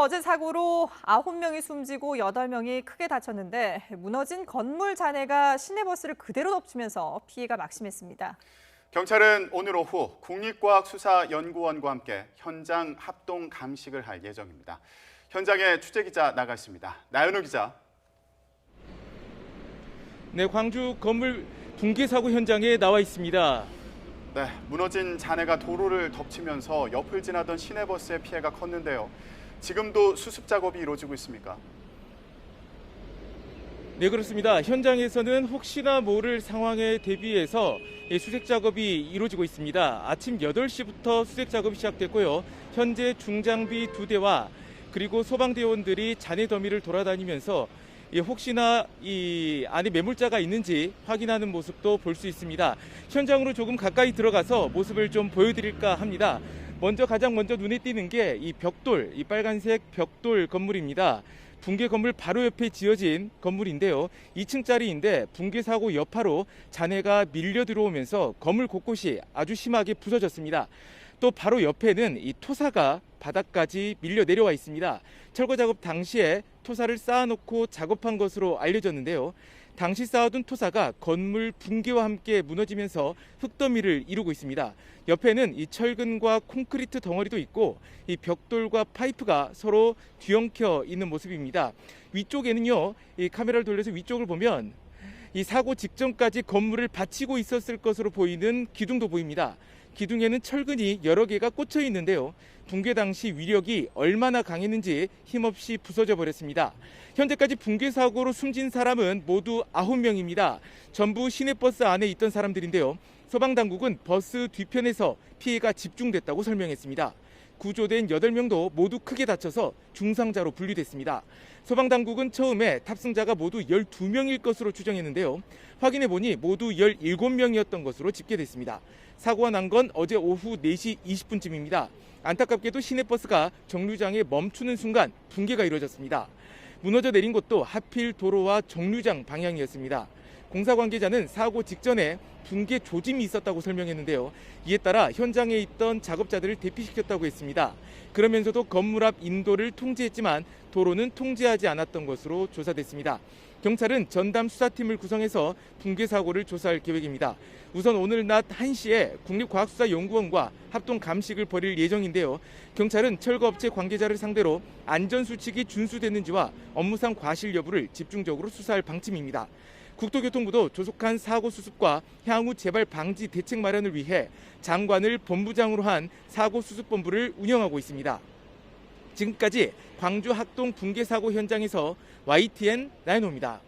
어제 사고로 9명이 숨지고 8명이 크게 다쳤는데 무너진 건물 잔해가 시내버스를 그대로 덮치면서 피해가 막심했습니다. 경찰은 오늘 오후 국립과학수사연구원과 함께 현장 합동 감식을 할 예정입니다. 현장에 취재기자 나가 있습니다. 나연우 기자. 네, 광주 건물 붕괴 사고 현장에 나와 있습니다. 네, 무너진 잔해가 도로를 덮치면서 옆을 지나던 시내버스의 피해가 컸는데요. 지금도 수습 작업이 이루어지고 있습니까? 네, 그렇습니다. 현장에서는 혹시나 모를 상황에 대비해서 수색 작업이 이루어지고 있습니다. 아침 8시부터 수색 작업이 시작됐고요. 현재 중장비 2대와 그리고 소방대원들이 잔해 더미를 돌아다니면서 혹시나 이 안에 매물자가 있는지 확인하는 모습도 볼 수 있습니다. 현장으로 조금 가까이 들어가서 모습을 좀 보여드릴까 합니다. 가장 먼저 눈에 띄는 게 이 벽돌, 이 빨간색 벽돌 건물입니다. 붕괴 건물 바로 옆에 지어진 건물인데요. 2층짜리인데 붕괴 사고 여파로 잔해가 밀려 들어오면서 건물 곳곳이 아주 심하게 부서졌습니다. 또 바로 옆에는 이 토사가 바닥까지 밀려 내려와 있습니다. 철거 작업 당시에 토사를 쌓아놓고 작업한 것으로 알려졌는데요. 당시 쌓아둔 토사가 건물 붕괴와 함께 무너지면서 흙더미를 이루고 있습니다. 옆에는 이 철근과 콘크리트 덩어리도 있고 이 벽돌과 파이프가 서로 뒤엉켜 있는 모습입니다. 위쪽에는요, 이 카메라를 돌려서 위쪽을 보면 이 사고 직전까지 건물을 받치고 있었을 것으로 보이는 기둥도 보입니다. 기둥에는 철근이 여러 개가 꽂혀 있는데요. 붕괴 당시 위력이 얼마나 강했는지 힘없이 부서져 버렸습니다. 현재까지 붕괴 사고로 숨진 사람은 모두 9명입니다. 전부 시내버스 안에 있던 사람들인데요. 소방당국은 버스 뒤편에서 피해가 집중됐다고 설명했습니다. 구조된 8명도 모두 크게 다쳐서 중상자로 분류됐습니다. 소방당국은 처음에 탑승자가 모두 12명일 것으로 추정했는데요. 확인해보니 모두 17명이었던 것으로 집계됐습니다. 사고가 난 건 어제 오후 4시 20분쯤입니다. 안타깝게도 시내버스가 정류장에 멈추는 순간 붕괴가 이루어졌습니다. 무너져 내린 곳도 하필 도로와 정류장 방향이었습니다. 공사 관계자는 사고 직전에 붕괴 조짐이 있었다고 설명했는데요. 이에 따라 현장에 있던 작업자들을 대피시켰다고 했습니다. 그러면서도 건물 앞 인도를 통제했지만 도로는 통제하지 않았던 것으로 조사됐습니다. 경찰은 전담 수사팀을 구성해서 붕괴 사고를 조사할 계획입니다. 우선 오늘 낮 1시에 국립과학수사연구원과 합동 감식을 벌일 예정인데요. 경찰은 철거업체 관계자를 상대로 안전수칙이 준수됐는지와 업무상 과실 여부를 집중적으로 수사할 방침입니다. 국토교통부도 조속한 사고 수습과 향후 재발 방지 대책 마련을 위해 장관을 본부장으로 한 사고수습본부를 운영하고 있습니다. 지금까지 광주 학동 붕괴 사고 현장에서 YTN 나연호입니다.